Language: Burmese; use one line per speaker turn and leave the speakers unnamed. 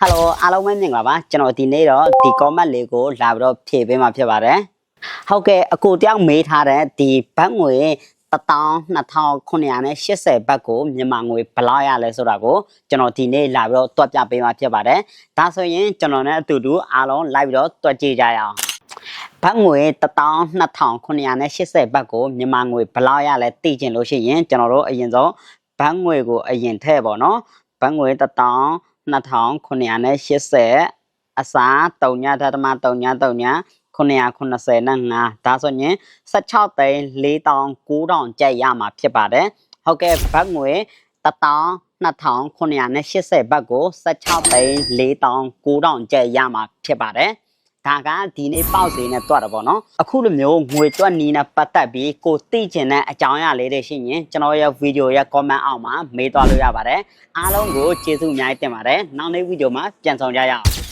Hello အားလုံးပဲမြင်ပါပါကျွန်တော်ဒီနေ့တော့ဒီ comment လေးကိုလာပြီးတော့ဖြည့်ပေးမှာဖြစ်ပါတယ်ဟုတ်ကဲ့အကိုတယောက်မေးထားတဲ့ဒီဘတ်ငွေ12980ဘတ်ကိုမြန်မာငွေဘယ်လောက်ရလဲဆိုတာကိုကျွန်တော်ဒီနေ့လာပြီးတော့တွက်ပြပေးမှာဖြစ်ပါတယ်ဒါဆိုရင်ကျွန်တော်နဲ့အတူတူအားလုံးလိုက်ပြီးတော့တွက်ကြည့်ကြရအောင်ဘတ်ငွေ12980ဘတ်ကိုမြန်မာငွေဘယ်လောက်ရလဲသိချင်လို့ရှိရင်ကျွန်တော်တို့အရင်ဆုံးဘတ်ငွေကိုအရင်ထည့်ပါတော့ဘတ်ငွေ12980အစား3.33990ဒါဆိုရင်16,49000ကျပ်ရမှာဖြစ်ပါတယ်ဟုတ်ကဲ့ဘတ်ငွေ12980ဘတ်ကို16,49000ကျပ်ရမှာဖြစ်ပါတယ်ဒါကဒီနေ့ပေါက်စီနဲ့တွက်တော့ဗောနော်အခုလိုမျိုးငွေတွက်နီးနဲ့ပတ်သက်ပြီးကိုသိချင်တဲ့အကြောင်းအရာလေးတွေရှိရင်ကျွန်တော်ရဲ့ဗီဒီယိုရဲ့ comment အောက်မှာမေးသွားလို့ရပါတယ်အားလုံးကိုကျေးဇူးအများကြီးတင်ပါတယ်နောက်နေ့ဗီဒီယိုမှာပြန်ဆောင်ကြရအောင်